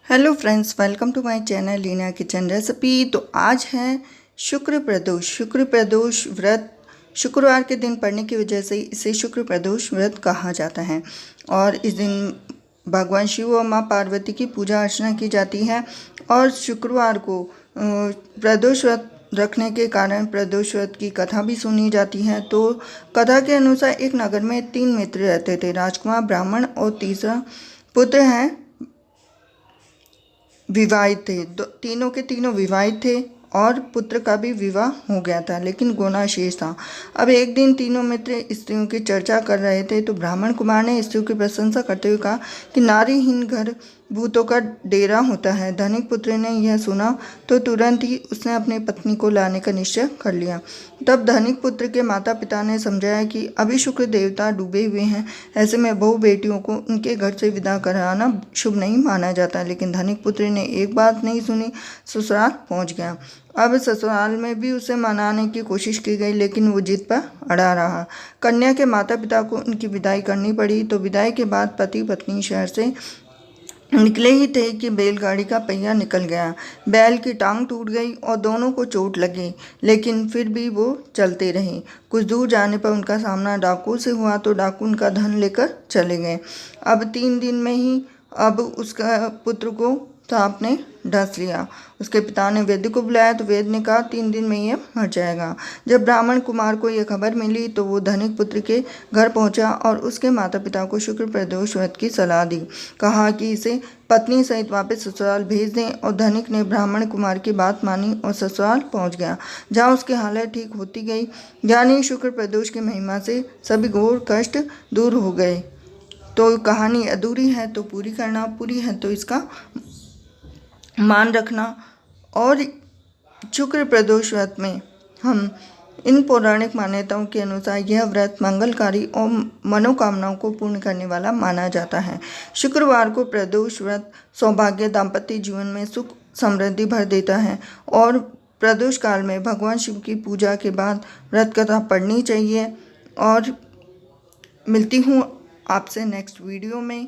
Hello friends, welcome to my channel Leena kitchen recipe. तो आज है शुक्र प्रदोष व्रत। शुक्रवार के दिन पड़ने की वजह से इसे शुक्र प्रदोष व्रत कहा जाता है। और इस दिन भगवान शिव और माँ पार्वती की पूजा अर्चना की जाती है। और शुक्रवार को प्रदोष व्रत रखने के कारण प्रदोष व्रत की कथा भी सुनी जाती है। तो कथा के अनुसार एक नगर में 3 मित्र रहते थे, राजकुमार, ब्राह्मण और तीसरा पुत्र हैं विवाहित थे। तीनों के तीनों विवाहित थे और पुत्र का भी विवाह हो गया था, लेकिन गोना शेष था। अब एक दिन तीनों मित्र स्त्रियों की चर्चा कर रहे थे तो ब्राह्मण कुमार ने स्त्रियों की प्रशंसा करते हुए कहा कि नारीहीन घर भूतों का डेरा होता है। धनिक पुत्र ने यह सुना तो तुरंत ही उसने अपनी पत्नी को लाने का निश्चय कर लिया। तब धनिक पुत्र के माता पिता ने समझाया कि अभी शुक्र देवता डूबे हुए हैं, ऐसे में बहु बेटियों को उनके घर से विदा कराना शुभ नहीं माना जाता। लेकिन धनिक पुत्र ने एक बात नहीं सुनी, ससुराल पहुंच गया। अब ससुराल में भी उसे मनाने की कोशिश की गई, लेकिन वो जिद पर अड़ा रहा। कन्या के माता पिता को उनकी विदाई करनी पड़ी। तो विदाई के बाद पति पत्नी शहर से निकले ही थे कि बैलगाड़ी का पहिया निकल गया। बैल की टांग टूट गई और दोनों को चोट लगी, लेकिन फिर भी वो चलते रहे। कुछ दूर जाने पर उनका सामना डाकू से हुआ तो डाकू उनका धन लेकर चले गए। अब 3 दिन में ही अब उसका पुत्र को सांप ने डस लिया। उसके पिता ने वैद्य को बुलाया तो वैद्य ने कहा 3 दिन में ये मर जाएगा। जब ब्राह्मण कुमार को यह खबर मिली तो वो धनिक पुत्र के घर पहुंचा और उसके माता पिता को शुक्र प्रदोष व्रत की सलाह दी। कहा कि इसे पत्नी सहित वापस ससुराल भेज दें। और धनिक ने ब्राह्मण कुमार की बात मानी और ससुराल पहुंच गया, जहाँ उसकी हालत ठीक होती गई। यानी शुक्र प्रदोष की महिमा से सभी घोर कष्ट दूर हो गए। तो कहानी अधूरी है तो पूरी करना, पूरी है तो इसका मान रखना। और शुक्र प्रदोष व्रत में हम इन पौराणिक मान्यताओं के अनुसार यह व्रत मंगलकारी और मनोकामनाओं को पूर्ण करने वाला माना जाता है। शुक्रवार को प्रदोष व्रत सौभाग्य, दाम्पत्य जीवन में सुख समृद्धि भर देता है। और प्रदोष काल में भगवान शिव की पूजा के बाद व्रत कथा पढ़नी चाहिए। और मिलती हूँ आपसे नेक्स्ट वीडियो में।